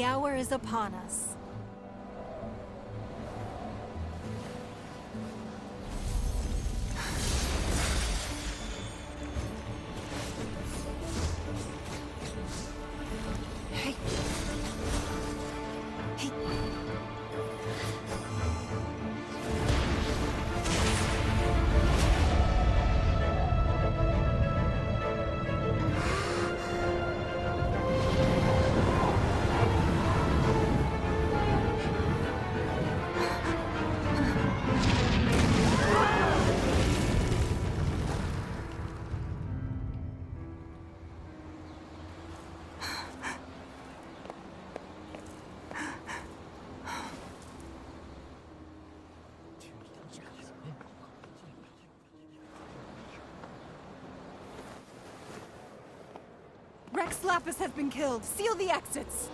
The hour is upon us. Rex Lapis has been killed. Seal the exits.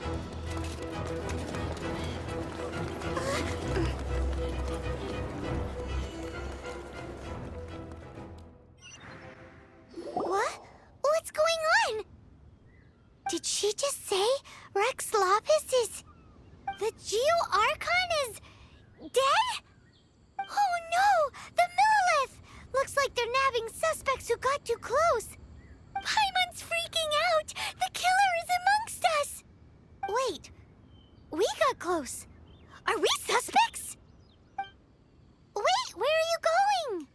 What? What's going on? Did she just say Rex Lapis is... the Geo-Archon is... dead? Oh no! The Millilith! Looks like they're nabbing suspects who got too close. Paimon's freaking out! The killer is amongst us! Wait, we got close. Are we suspects? Wait, where are you going?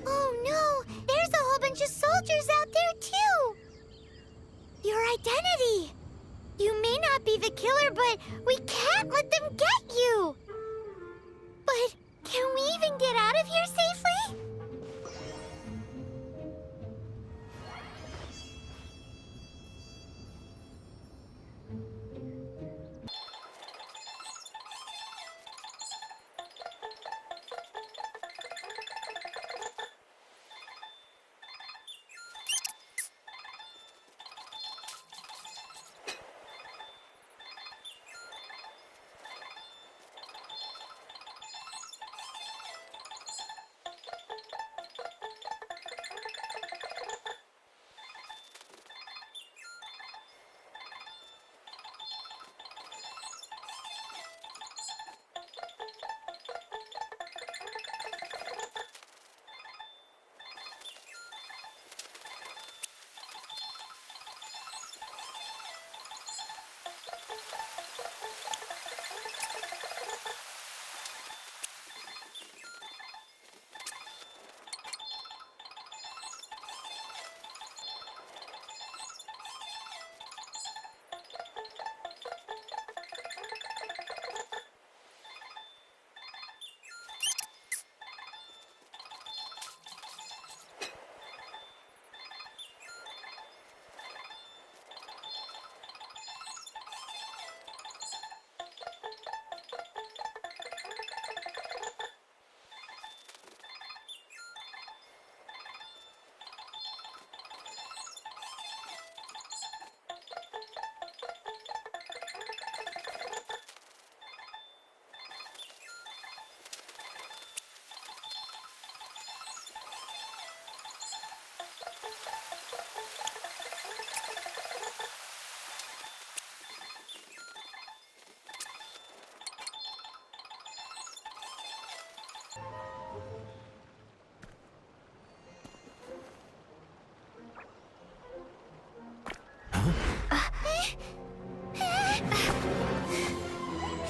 Oh no, there's a whole bunch of soldiers out there too! Your identity! You may not be the killer, but we can't let them get you! But can we even get out of here safely?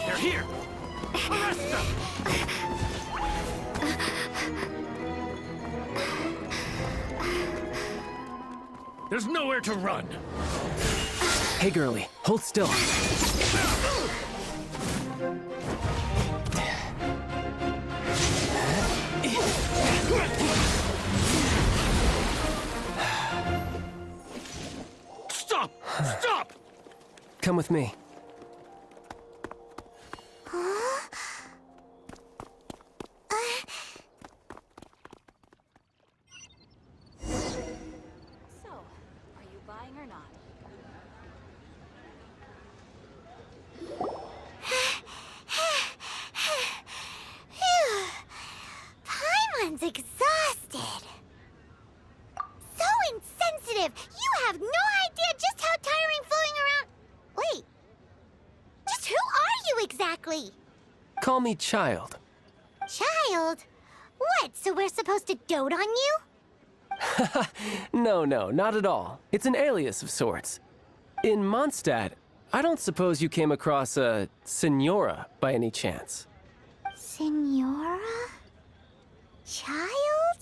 They're here! Arrest them! There's nowhere to run! Hey, girlie, hold still. Stop! Stop! Come with me. So, are you buying or not? sounds exhausted. So insensitive! You have no idea just how tiring floating around... Wait. Just who are you exactly? Call me Child. Child? What, so we're supposed to dote on you? No, not at all. It's an alias of sorts. In Mondstadt, I don't suppose you came across a Senora by any chance. Senora? Child?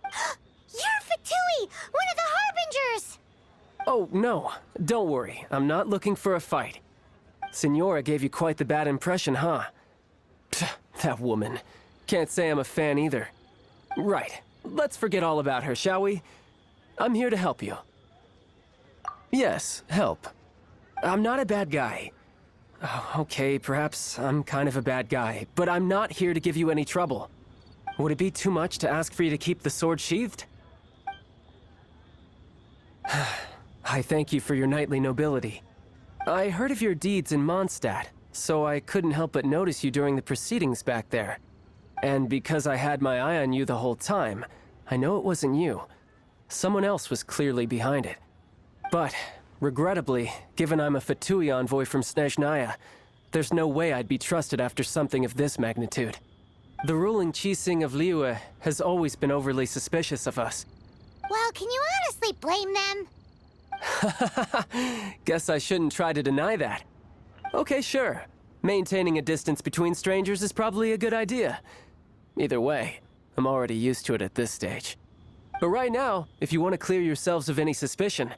You're Fatui, one of the Harbingers! Oh, no. Don't worry. I'm not looking for a fight. Senora gave you quite the bad impression, huh? Pfft, that woman. Can't say I'm a fan either. Right. Let's forget all about her, shall we? I'm here to help you. Yes, help. I'm not a bad guy. Oh, okay, perhaps I'm kind of a bad guy, but I'm not here to give you any trouble. Would it be too much to ask for you to keep the sword sheathed? I thank you for your knightly nobility. I heard of your deeds in Mondstadt, so I couldn't help but notice you during the proceedings back there. And because I had my eye on you the whole time, I know it wasn't you. Someone else was clearly behind it. But, regrettably, given I'm a Fatui envoy from Snezhnaya, there's no way I'd be trusted after something of this magnitude. The ruling Chising of Liyue has always been overly suspicious of us. Well, can you honestly blame them? Guess I shouldn't try to deny that. Okay, sure. Maintaining a distance between strangers is probably a good idea. Either way, I'm already used to it at this stage. But right now, if you want to clear yourselves of any suspicion,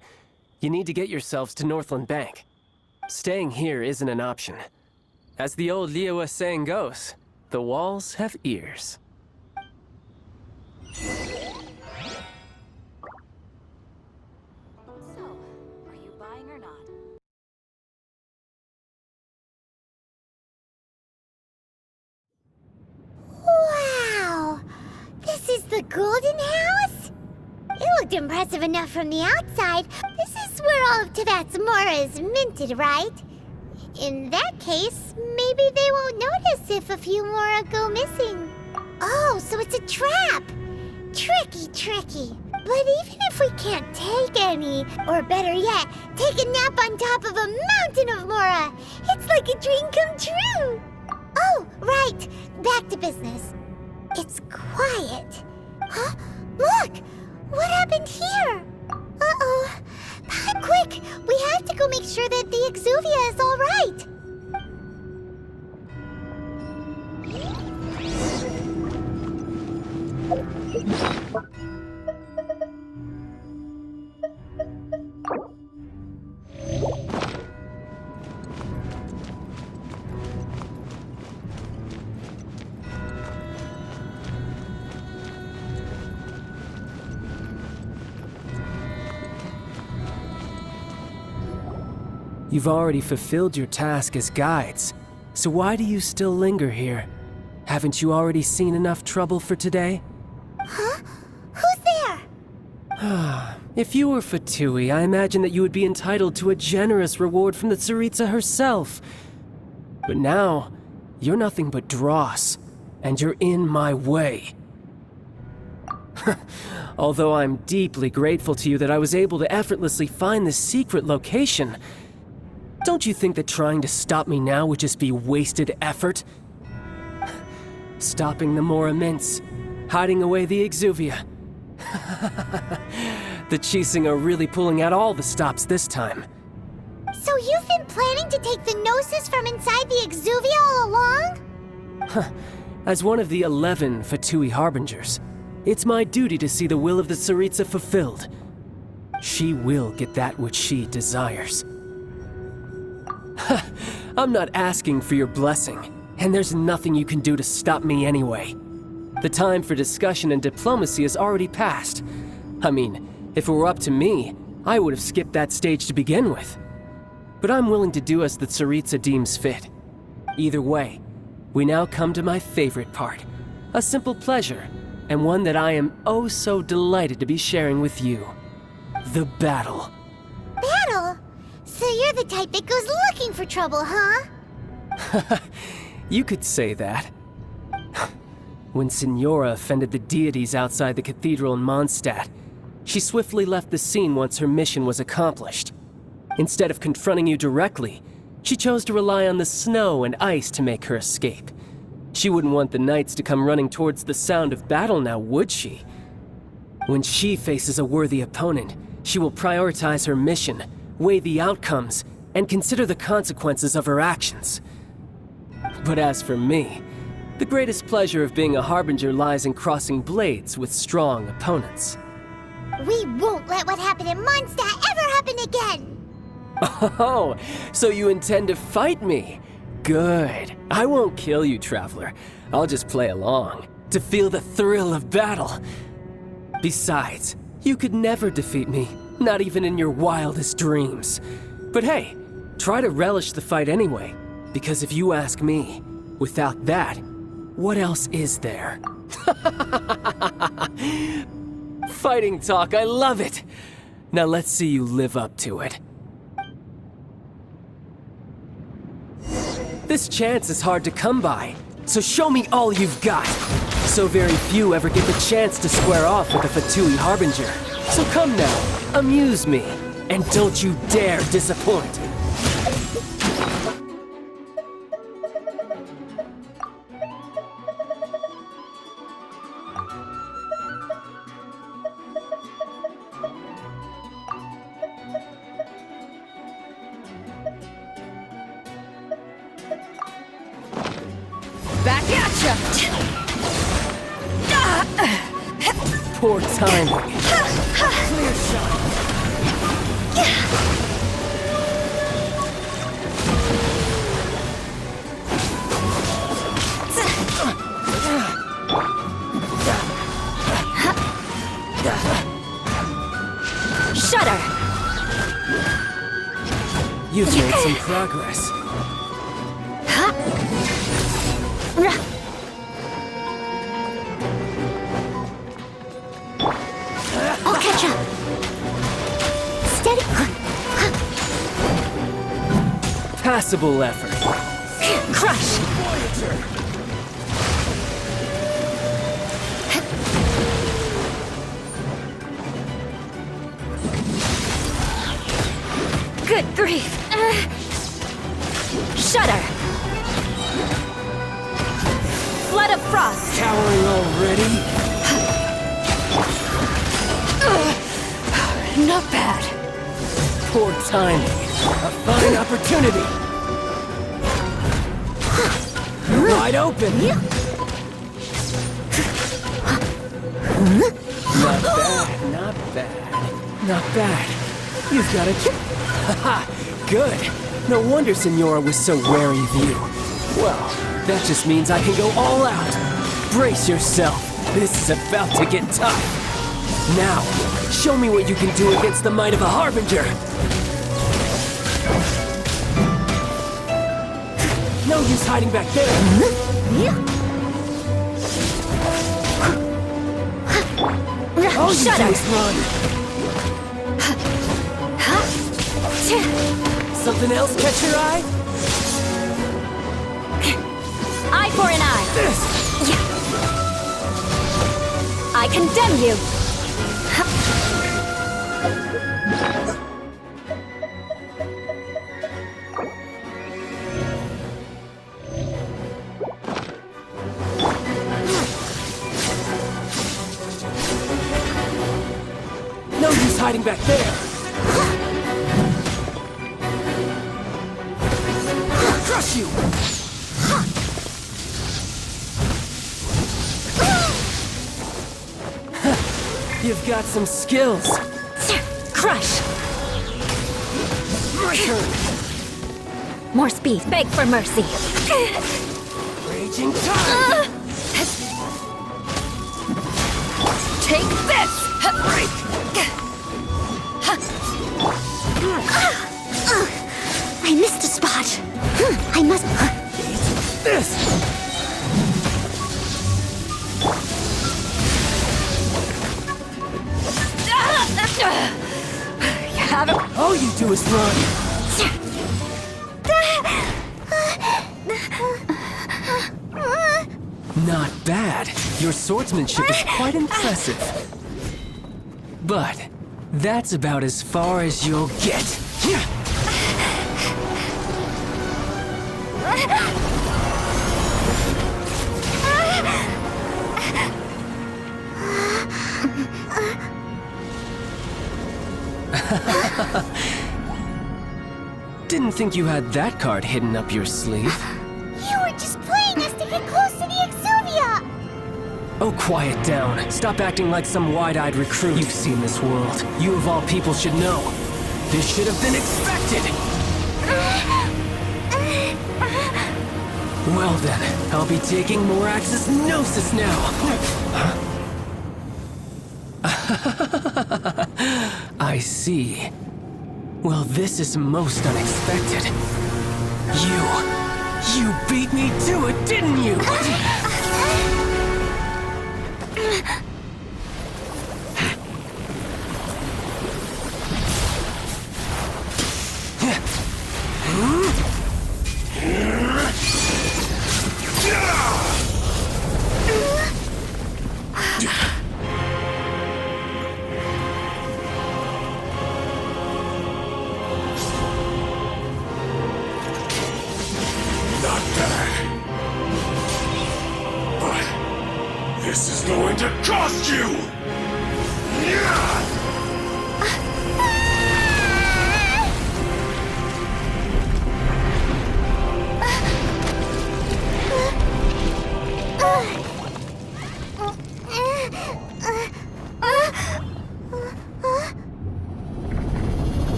you need to get yourselves to Northland Bank. Staying here isn't an option. As the old Liyue saying goes, the walls have ears. So, are you buying or not? Wow! This is the Golden House? It looked impressive enough from the outside. This is where all of Teyvat's Mora is minted, right? In that case, maybe they won't notice if a few Mora go missing. Oh, so it's a trap! Tricky. But even if we can't take any, or better yet, take a nap on top of a mountain of Mora, it's like a dream come true! Oh, right. Back to business. It's quiet. Huh? Look! What happened here? Uh-oh. Quick! We have to go make sure that the Exuvia is all right. You've already fulfilled your task as guides, so why do you still linger here? Haven't you already seen enough trouble for today? Huh? Who's there? If you were Fatui, I imagine that you would be entitled to a generous reward from the Tsaritsa herself. But now, you're nothing but dross, and you're in my way. Although I'm deeply grateful to you that I was able to effortlessly find the secret location, don't you think that trying to stop me now would just be wasted effort? Stopping the Mora Mints, hiding away the Exuvia. The Chising are really pulling out all the stops this time. So you've been planning to take the Gnosis from inside the Exuvia all along? As one of the 11 Fatui Harbingers, it's my duty to see the will of the Tsaritsa fulfilled. She will get that which she desires. I'm not asking for your blessing, and there's nothing you can do to stop me anyway. The time for discussion and diplomacy has already passed. I mean, if it were up to me, I would have skipped that stage to begin with. But I'm willing to do as the Tsaritsa deems fit. Either way, we now come to my favorite part. A simple pleasure, and one that I am oh so delighted to be sharing with you. The battle. Battle? So you're the type that goes looking for trouble, huh? You could say that. When Signora offended the deities outside the cathedral in Mondstadt, she swiftly left the scene once her mission was accomplished. Instead of confronting you directly, she chose to rely on the snow and ice to make her escape. She wouldn't want the knights to come running towards the sound of battle now, would she? When she faces a worthy opponent, she will prioritize her mission, weigh the outcomes, and consider the consequences of her actions. But as for me, the greatest pleasure of being a harbinger lies in crossing blades with strong opponents. We won't let what happened in Mondstadt ever happen again! Oh, so you intend to fight me? Good. I won't kill you, Traveler. I'll just play along, to feel the thrill of battle. Besides, you could never defeat me, not even in your wildest dreams. But hey, try to relish the fight anyway, because if you ask me, without that, what else is there? Fighting talk, I love it! Now let's see you live up to it. This chance is hard to come by, so show me all you've got. So very few ever get the chance to square off with a Fatui Harbinger. So come now, amuse me, and don't you dare disappoint. Back at ya! Poor timing. Clear shot. Shudder! You've made some progress. I'll catch up. Steady. Passable effort. Crush! Good grief! Shudder! Flood of frost! Cowering already? Not bad. Poor timing. A fine opportunity. You're wide open. Not bad, not bad. Not bad. You've got it. Haha, good. No wonder Signora was so wary of you. Well, that just means I can go all out. Brace yourself. This is about to get tough. Now, show me what you can do against the might of a Harbinger. No use hiding back there. All you do is run. Something else catch your eye? Eye for an eye. This! I condemn you. No use hiding back there. Crush you! You've got some skills. Crush! My turn. More speed. Beg for mercy. Raging tide. Take this! Break. I missed a spot. I must... This. You haven't... All you do is run. Not bad. Your swordsmanship is quite impressive. But that's about as far as you'll get. Didn't think you had that card hidden up your sleeve. You were just playing us to get close to the Exuvia! Oh, quiet down. Stop acting like some wide-eyed recruit. You've seen this world. You of all people should know. This should have been expected! Well then, I'll be taking Morax's Gnosis now! I see. Well, this is most unexpected. You beat me to it, didn't you? Not bad. But this is going to cost you!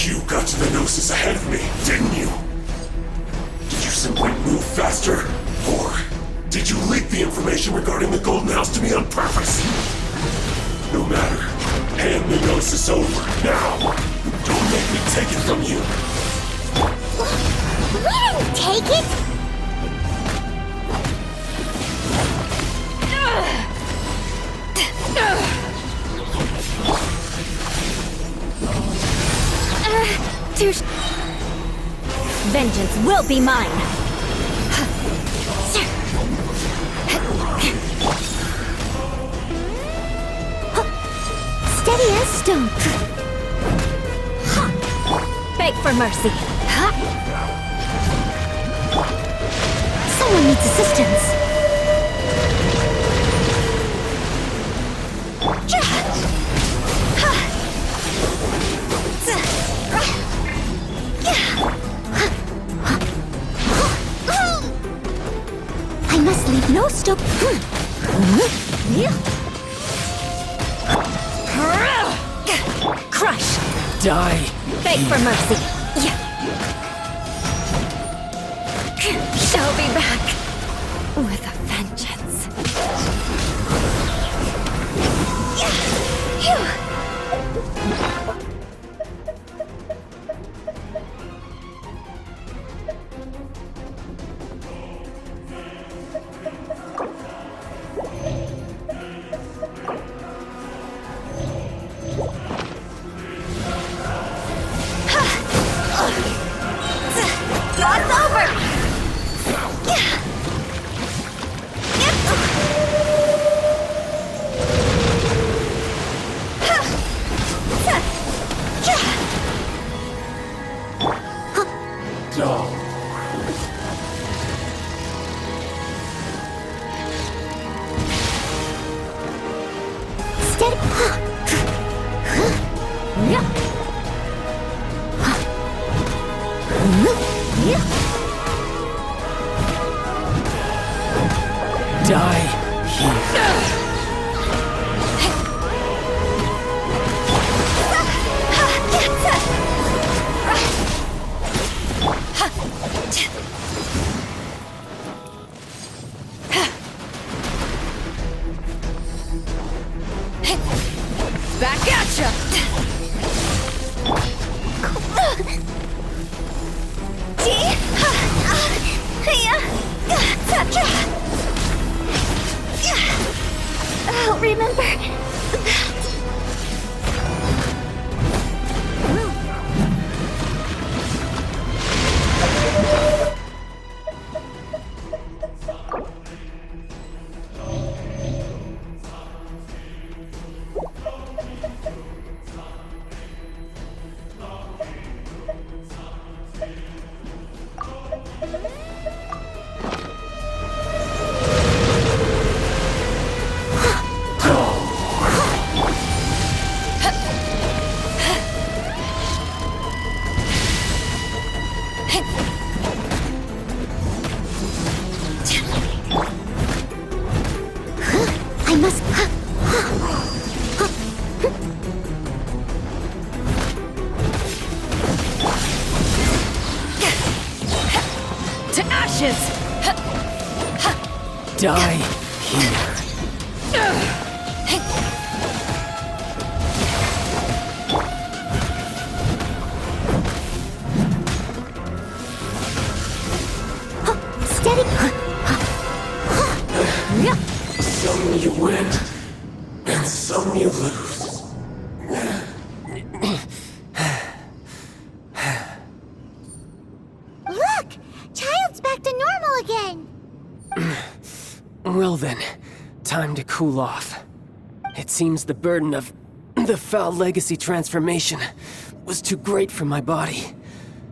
You got to the Gnosis ahead of me, didn't you? Did you simply move faster? Or did you leak the information regarding the Golden House to me on purpose? No matter. Hand the Gnosis over, now! Don't make me take it from you! We didn't take it! Vengeance will be mine! Steady as stone. Beg for mercy! Someone needs assistance. I must leave no stone. Crush! Die! Beg for mercy! Shall be back with a vengeance. God's over! No. Steady. Die here. Back at ya! ashes! Die here. Steady. Some you win, and some you lose. Look! Child's back to normal again! Well then, time to cool off. It seems the burden of the foul legacy transformation was too great for my body.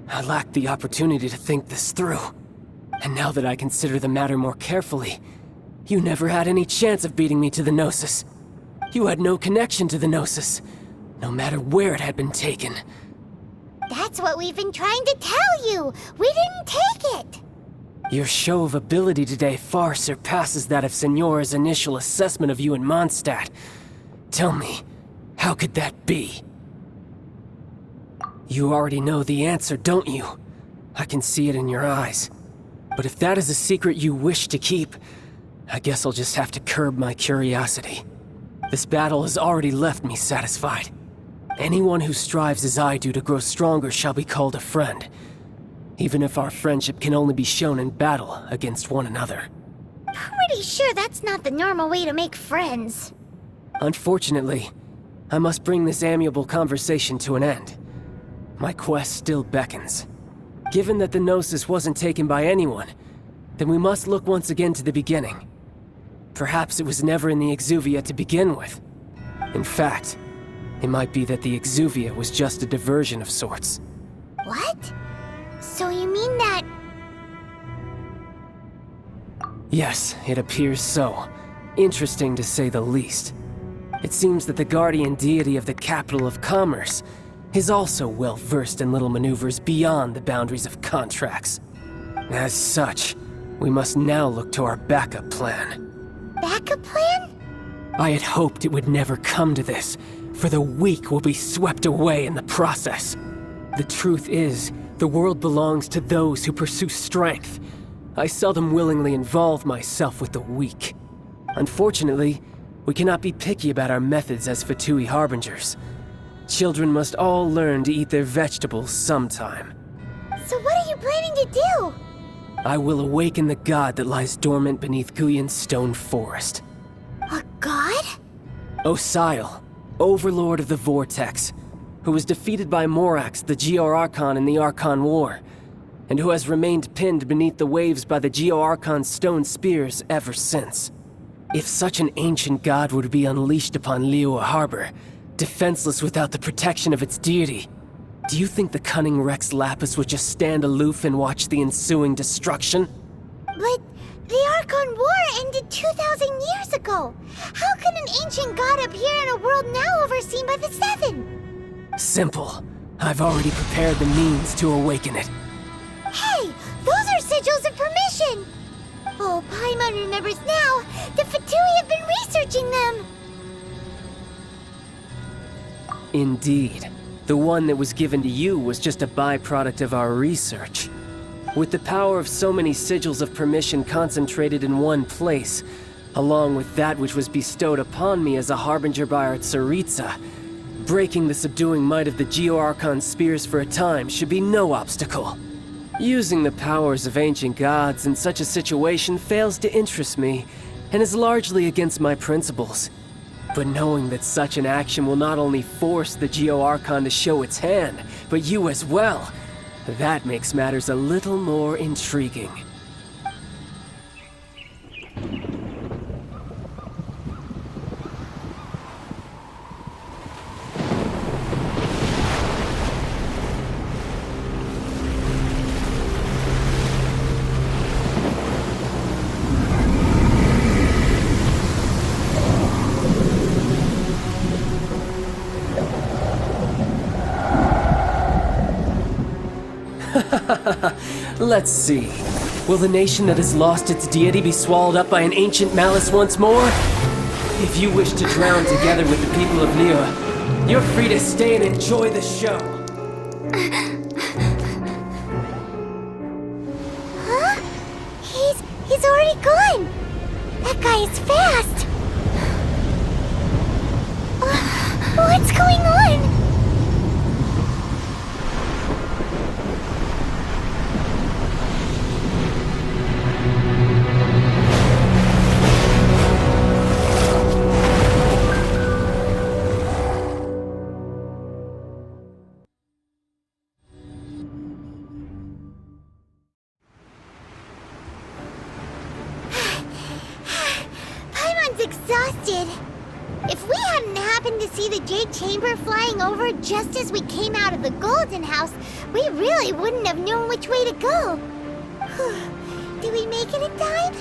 I lacked the opportunity to think this through. And now that I consider the matter more carefully, you never had any chance of beating me to the Gnosis. You had no connection to the Gnosis, no matter where it had been taken. That's what we've been trying to tell you! We didn't take it! Your show of ability today far surpasses that of Signora's initial assessment of you in Mondstadt. Tell me, how could that be? You already know the answer, don't you? I can see it in your eyes. But if that is a secret you wish to keep, I guess I'll just have to curb my curiosity. This battle has already left me satisfied. Anyone who strives as I do to grow stronger shall be called a friend, even if our friendship can only be shown in battle against one another. Pretty sure that's not the normal way to make friends. Unfortunately, I must bring this amiable conversation to an end. My quest still beckons. Given that the Gnosis wasn't taken by anyone, then we must look once again to the beginning. Perhaps it was never in the Exuvia to begin with. In fact, it might be that the Exuvia was just a diversion of sorts. What? So you mean that... Yes, it appears so. Interesting to say the least. It seems that the guardian deity of the capital of commerce is also well versed in little maneuvers beyond the boundaries of contracts. As such, we must now look to our backup plan. backup plan? I had hoped it would never come to this, for the weak will be swept away in the process. The truth is, the world belongs to those who pursue strength. I seldom willingly involve myself with the weak. Unfortunately, we cannot be picky about our methods as Fatui Harbingers. Children must all learn to eat their vegetables sometime. So what are you planning to do? I will awaken the god that lies dormant beneath Guyon's stone forest. A god? Osile, overlord of the Vortex, who was defeated by Morax, the Geo-Archon in the Archon War, and who has remained pinned beneath the waves by the Geo-Archon's stone spears ever since. If such an ancient god were to be unleashed upon Liyue Harbour, defenseless without the protection of its deity, do you think the cunning Rex Lapis would just stand aloof and watch the ensuing destruction? But the Archon War ended 2,000 years ago. How can an ancient god appear in a world now overseen by the Seven? Simple. I've already prepared the means to awaken it. Hey, those are sigils of permission! Oh, Paimon remembers now. The Fatui have been researching them. Indeed. The one that was given to you was just a byproduct of our research. With the power of so many sigils of permission concentrated in one place, along with that which was bestowed upon me as a harbinger by our Tsaritsa, breaking the subduing might of the Geo-Archon spears for a time should be no obstacle. Using the powers of ancient gods in such a situation fails to interest me, and is largely against my principles. But knowing that such an action will not only force the Geo-Archon to show its hand, but you as well, that makes matters a little more intriguing. Let's see. Will the nation that has lost its deity be swallowed up by an ancient malice once more? If you wish to drown together with the people of Liyue, you're free to stay and enjoy the show. Huh? is already gone! That guy is fast! What's going on? Exhausted. If we hadn't happened to see the Jade Chamber flying over just as we came out of the Golden House, we really wouldn't have known which way to go. Did we make it in time?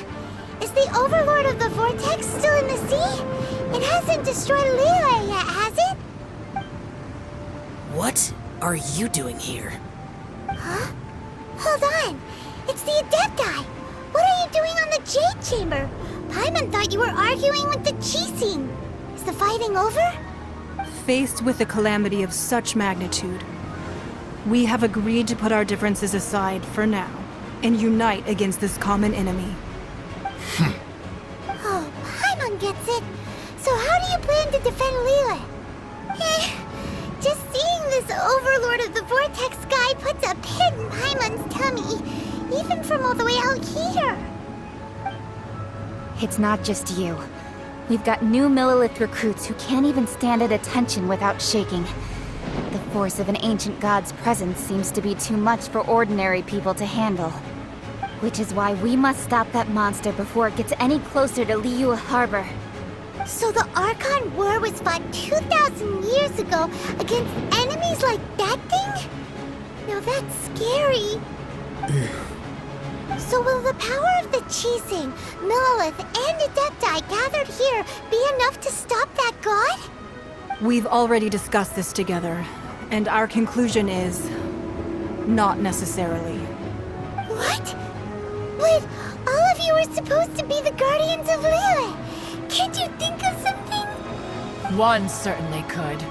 Is the Overlord of the Vortex still in the sea? It hasn't destroyed Liyue yet, has it? What are you doing here? Huh? Hold on. It's the Adepti. What are you doing on the Jade Chamber? Paimon thought you were arguing with the Chising. Is the fighting over? Faced with a calamity of such magnitude, we have agreed to put our differences aside for now and unite against this common enemy. Oh, Paimon gets it. So how do you plan to defend Liyue? Just seeing this Overlord of the Vortex guy puts a pit in Paimon's tummy, even from all the way out here. It's not just you. We've got new Millilith recruits who can't even stand at attention without shaking. The force of an ancient god's presence seems to be too much for ordinary people to handle. Which is why we must stop that monster before it gets any closer to Liyue Harbour. So the Archon War was fought 2,000 years ago against enemies like that thing? Now that's scary. So will the power of the Chising, Millilith, and Adepti gathered here be enough to stop that god? We've already discussed this together, and our conclusion is not necessarily. What? But all of you were supposed to be the guardians of Liyue. Can't you think of something? One certainly could.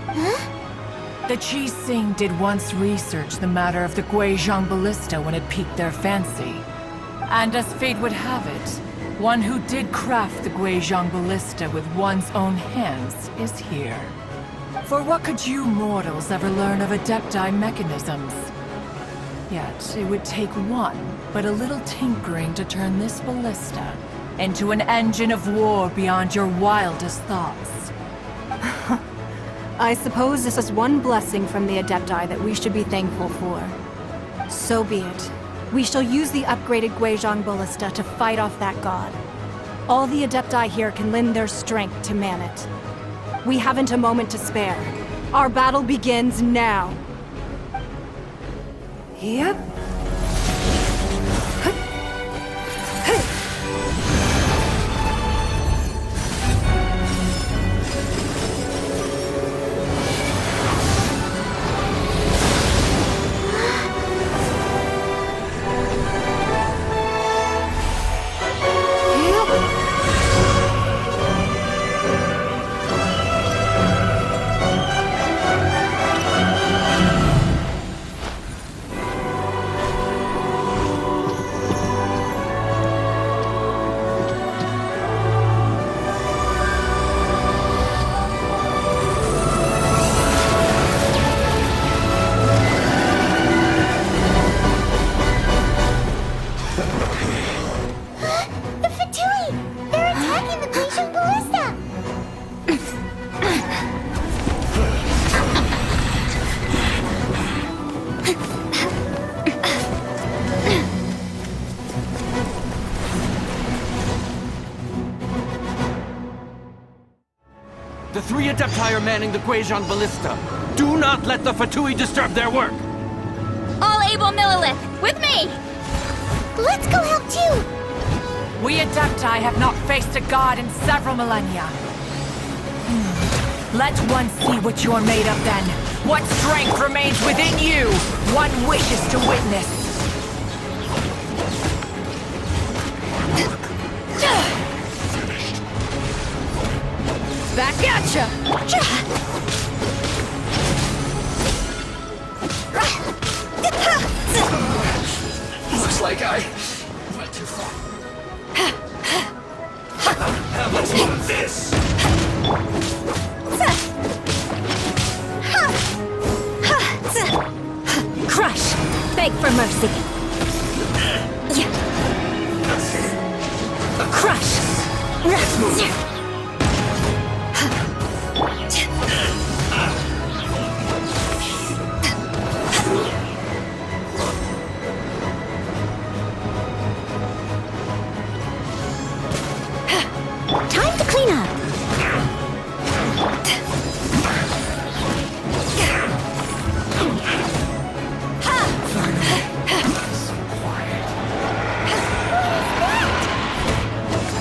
Huh? The Chising did once research the matter of the Guizhong Ballista when it piqued their fancy. And as fate would have it, one who did craft the Guizhong Ballista with one's own hands is here. For what could you mortals ever learn of Adepti mechanisms? Yet, it would take one, but a little tinkering to turn this ballista into an engine of war beyond your wildest thoughts. I suppose this is one blessing from the Adepti that we should be thankful for. So be it. We shall use the upgraded Guizhong Ballista to fight off that god. All the Adepti here can lend their strength to man it. We haven't a moment to spare. Our battle begins now. Yep. The three Adepti are manning the Guizhong Ballista. Do not let the Fatui disturb their work! All able Millilith, with me! Let's go help too! We Adepti have not faced a god in several millennia. Let one see what you're made of then. What strength remains within you? One wishes to witness. Back at ya! Looks like I went too far. Beg for mercy. Crush! Time to clean up.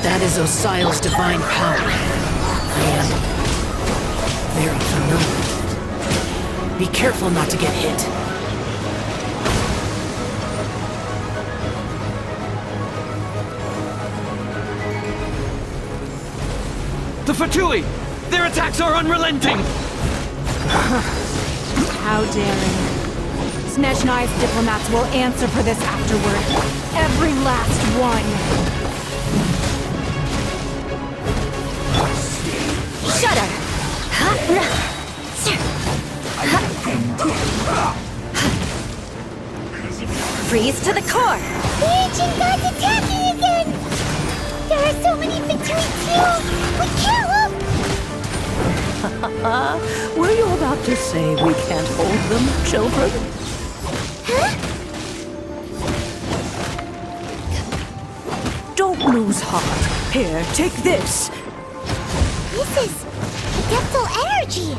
That is Osial's divine power. I am very familiar. Be careful not to get hit. The Fatui! Their attacks are unrelenting! How daring. Snezhnai's diplomats will answer for this afterward. Every last one. Shudder! Freeze to the core! The ancient god's attacking again! There are so many Fatui too! We kill them! Were you about to say we can't hold them, children? Huh? Don't lose heart. Here, take this. This is adeptal energy!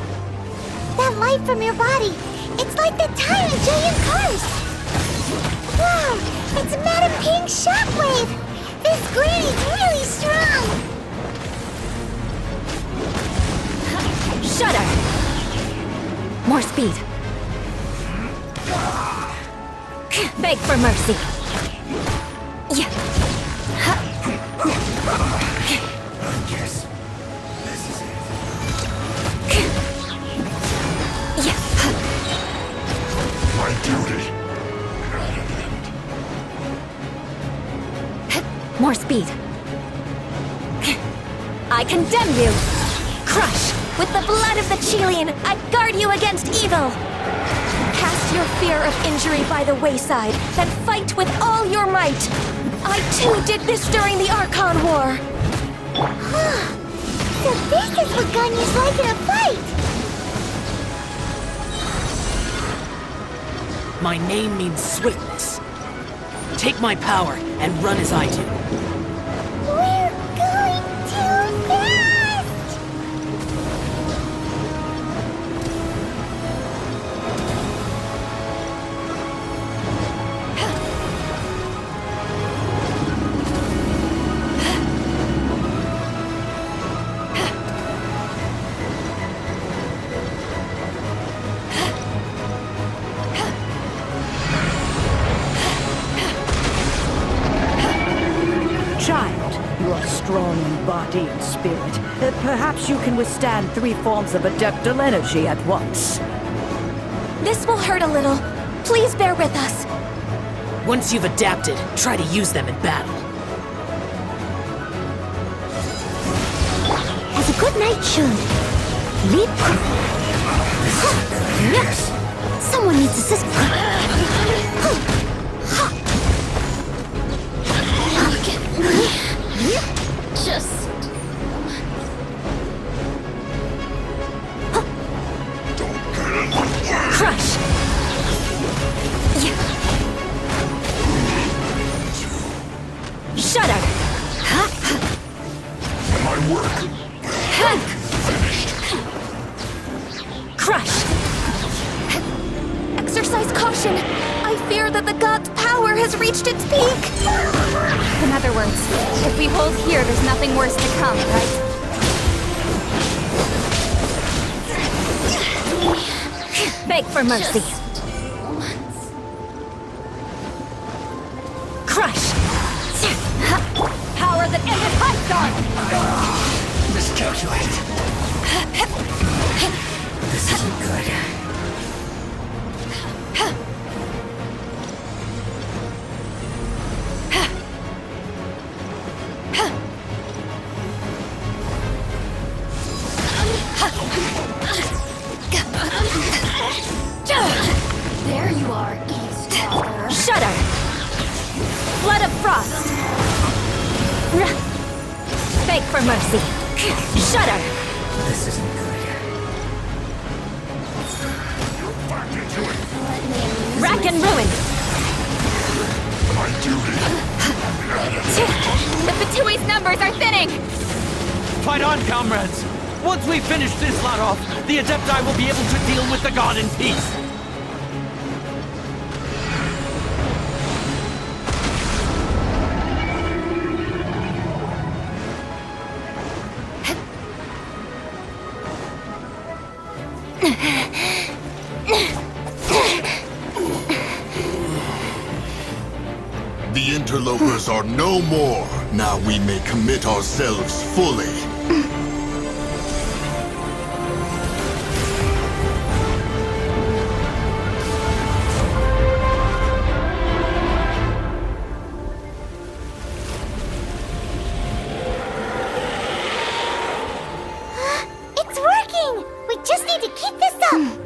That light from your body, it's like the tiny giant cars! Wow, it's a meta pink shockwave! This granny's really strong! Shudder! More speed. Beg for mercy. Yes. This is it. My duty. More speed. I condemn you! Crush! With the blood of the Chilean, I guard you against evil! Cast your fear of injury by the wayside, then fight with all your might! I too did this during the Archon War! So this is what Ganya's like in a fight! My name means swiftness. Take my power and run as I do. We're going too fast! Child, you are strong in body and spirit. Perhaps you can withstand 3 forms of adeptal energy at once. This will hurt a little. Please bear with us. Once you've adapted, try to use them in battle. As a good knight should. Leap. Someone needs assistance. Just... Crush! Shudder! My work. Finished. Crush! Exercise caution! I fear that the god's power has reached its peak! In other words, if we hold here, there's nothing worse to come, right? Beg for mercy. Crush! Power that ended Python! Miscalculated. This isn't good. Shudder! Flood of frost! Beg for mercy! Shudder! This isn't good. Rack and ruin! My duty. The Fatui's numbers are thinning! Fight on, comrades! Once we finish this lot off, the Adepti will be able to deal with the god in peace! The interlopers are no more. Now we may commit ourselves fully. It's working! We just need to keep this up!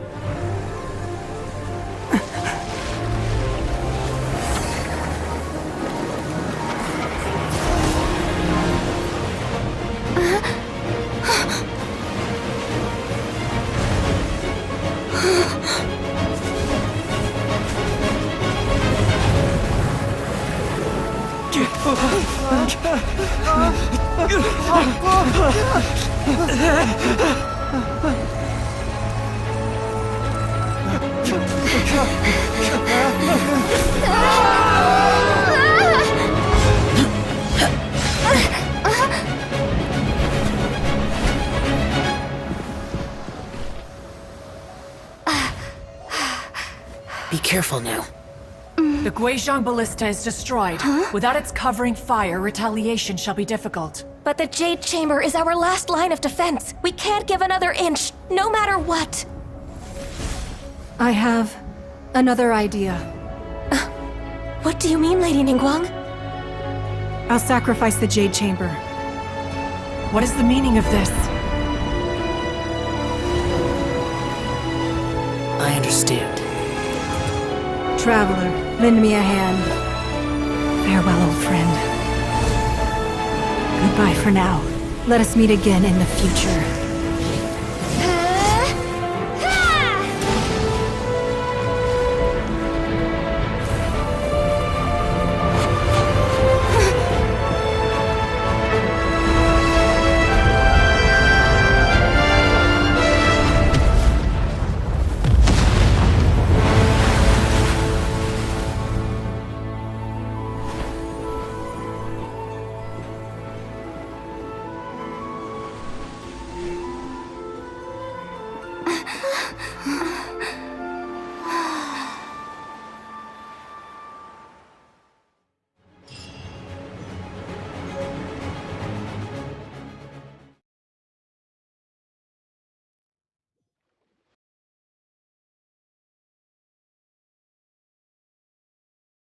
Be careful now. The Guizhong Ballista is destroyed. Without its covering fire, retaliation shall be difficult. But the Jade Chamber is our last line of defense. We can't give another inch, no matter what. I have another idea. What do you mean, Lady Ningguang? I'll sacrifice the Jade Chamber. What is the meaning of this? I understand. Traveler, lend me a hand. Farewell, old friend. Goodbye for now. Let us meet again in the future.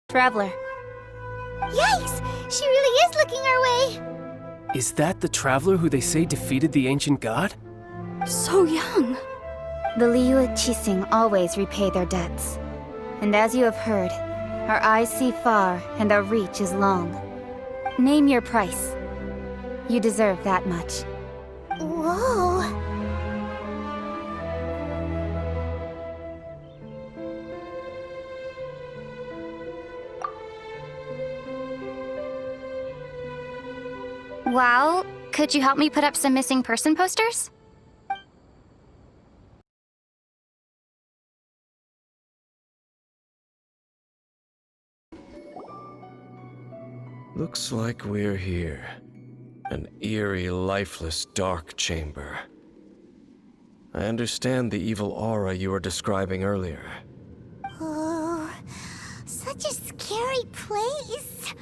Traveler. Yikes! She really is looking our way! Is that the traveler who they say defeated the ancient god? So young. The Liyue Qixing always repay their debts. And as you have heard, our eyes see far and our reach is long. Name your price. You deserve that much. Whoa! Well, could you help me put up some missing person posters? Looks like we're here. An eerie, lifeless, dark chamber. I understand the evil aura you were describing earlier. Oh, such a scary place.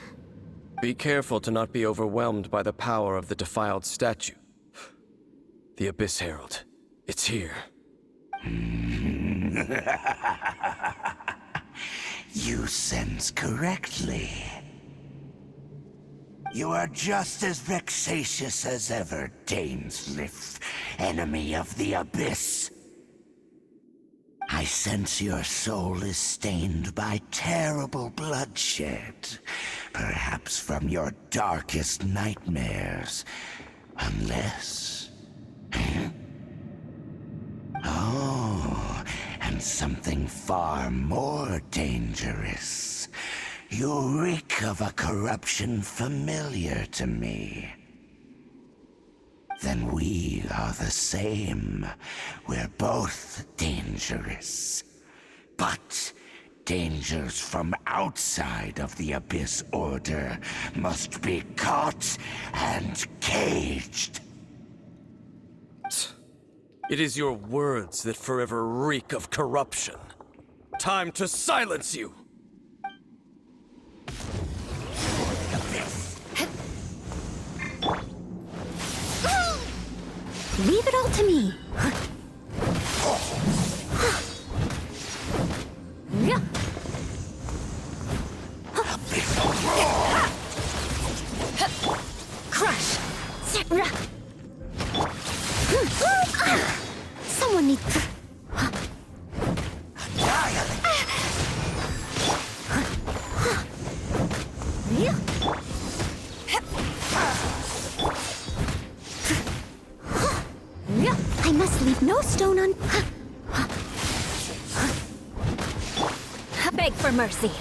Be careful to not be overwhelmed by the power of the defiled statue. The Abyss Herald. It's here. You sense correctly. You are just as vexatious as ever, Dainsliff, enemy of the Abyss. I sense your soul is stained by terrible bloodshed. Perhaps from your darkest nightmares. Unless... Oh, and something far more dangerous. You reek of a corruption familiar to me. Then we are the same. We're both dangerous. But dangers from outside of the Abyss Order must be caught and caged. It is your words that forever reek of corruption. Time to silence you! Leave it all to me. Crush. Someone needs... I must leave no stone un... Beg for mercy.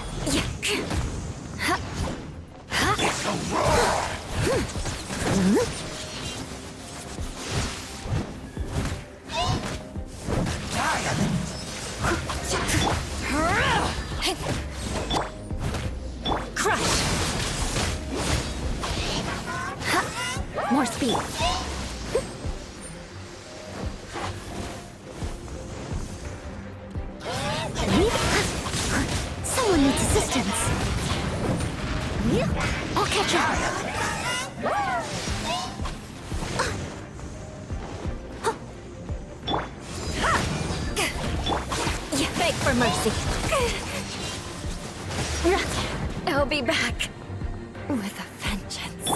Crush. More speed. Someone needs assistance. I'll catch up. Beg for mercy. I'll be back with a vengeance.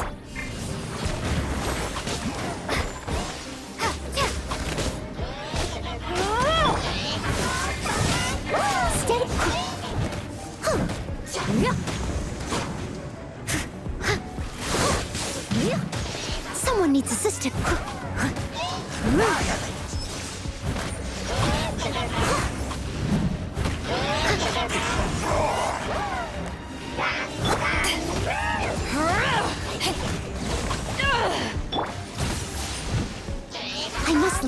Someone needs assistance. I must...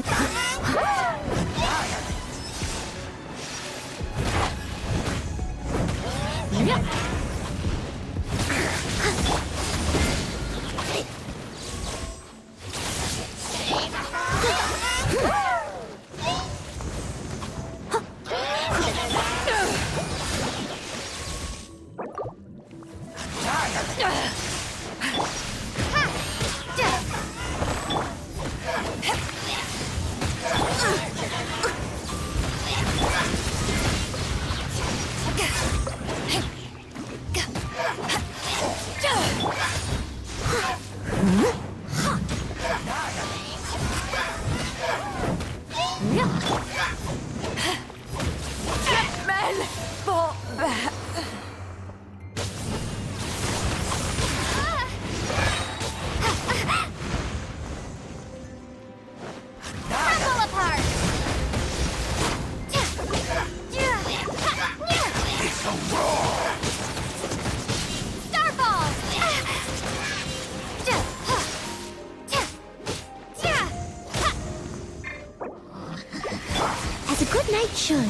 As a good knight should.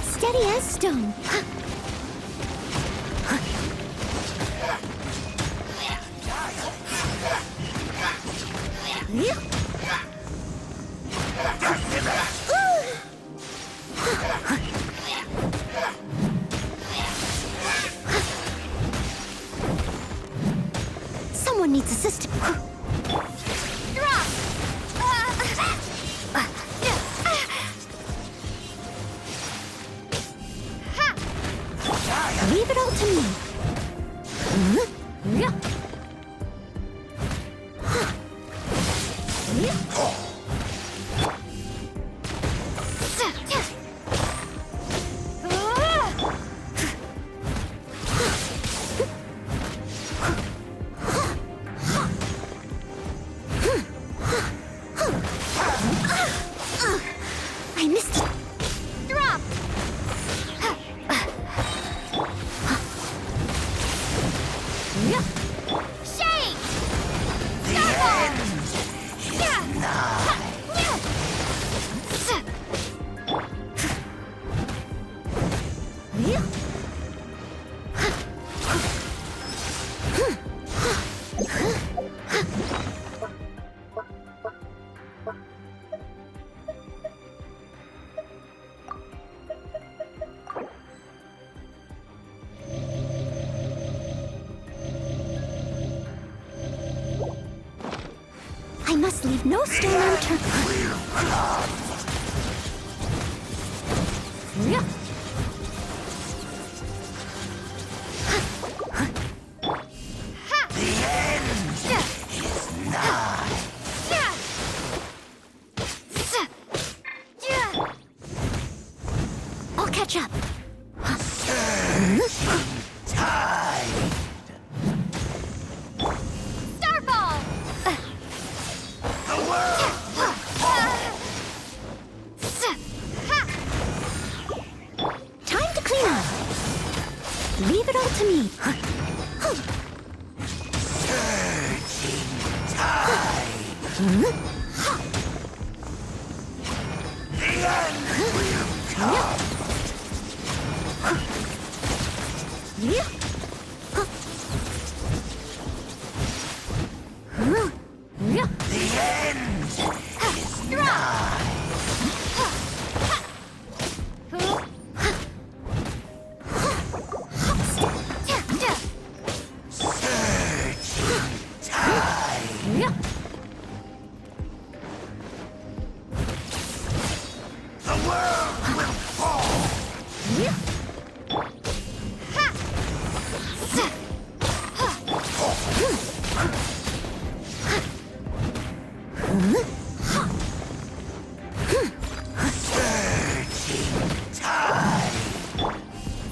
Steady as stone. Someone needs assistance. Leave it all to me. must leave no stone unturned. Yeah. I'll catch up. Starfall! Time to clean up. Leave it all to me.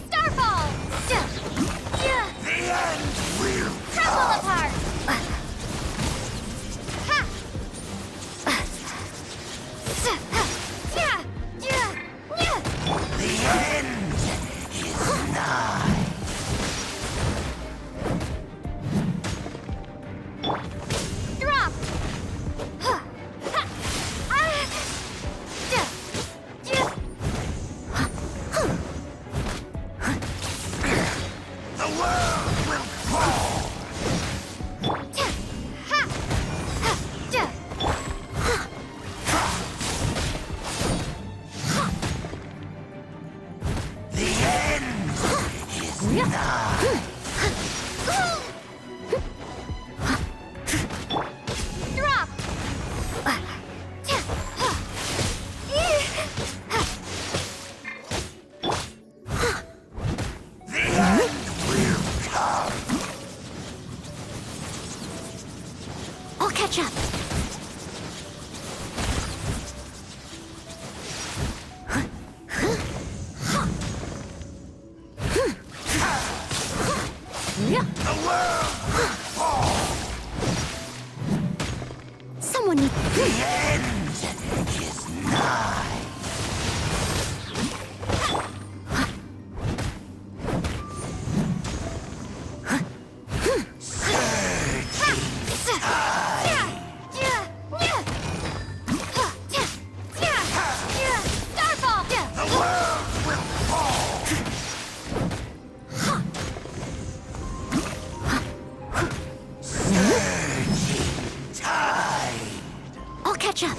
Starfall! Crumble apart! Drop! Drop! I'll catch up. Someone needs... I'll catch up.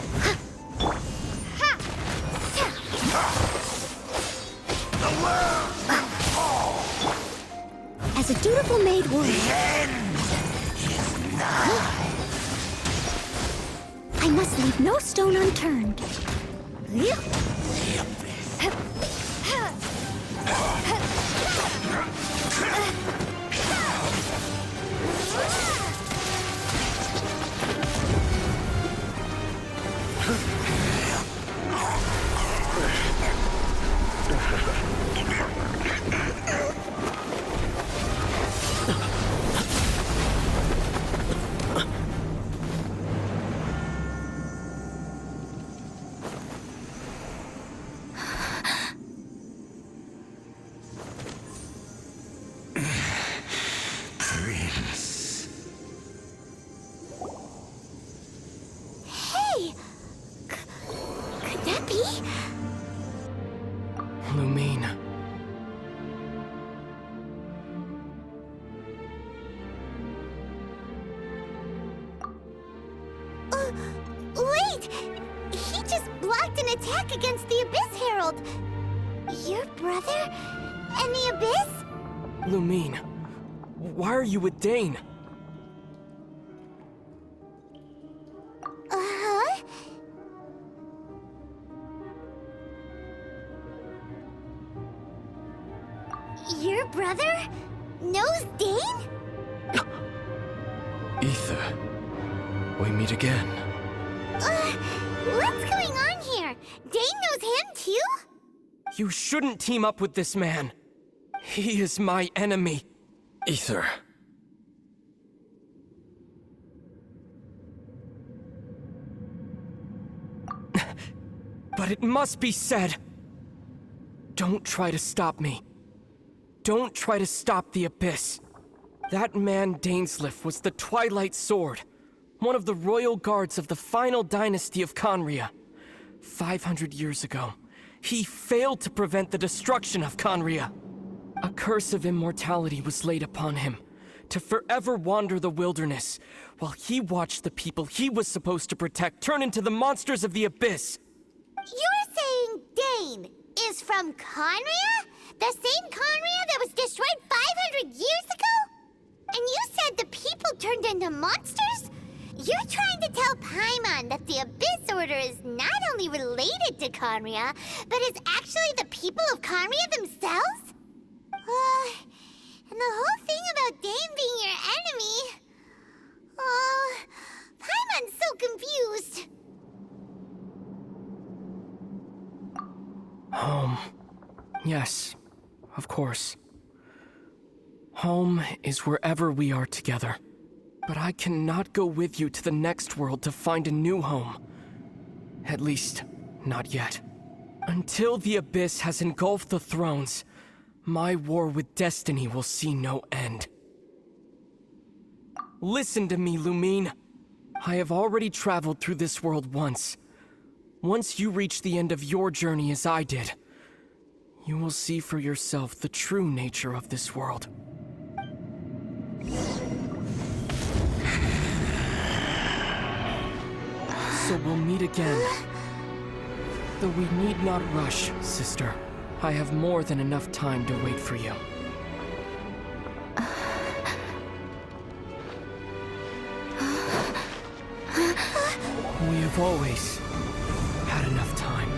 As a dutiful maid would. I must leave no stone unturned. Hey! Could that be? Lumine. Wait! He just blocked an attack against the Abyss Herald! Your brother? And the Abyss? Lumine. Why are you with Dane? brother knows Dane? Ether, we meet again. What's going on here? Dane knows him too? You shouldn't team up with this man. He is my enemy. Ether. But it must be said. Don't try to stop me. Don't try to stop the Abyss. That man Dainsleif was the Twilight Sword, one of the royal guards of the final dynasty of Conria. 500 years ago, he failed to prevent the destruction of Conria. A curse of immortality was laid upon him, to forever wander the wilderness, while he watched the people he was supposed to protect turn into the monsters of the Abyss. You're saying Dane is from Conria? The same Conria that was destroyed 500 years ago? And you said the people turned into monsters? You're trying to tell Paimon that the Abyss Order is not only related to Conria, but is actually the people of Conria themselves? And the whole thing about Dane being your enemy... Oh, Paimon's so confused. Home. Yes, of course. Home is wherever we are together. But I cannot go with you to the next world to find a new home. At least, not yet. Until the Abyss has engulfed the thrones, my war with destiny will see no end. Listen to me, Lumine. I have already traveled through this world once. Once you reach the end of your journey as I did, you will see for yourself the true nature of this world. So we'll meet again. Though we need not rush, sister. I have more than enough time to wait for you. We have always had enough time.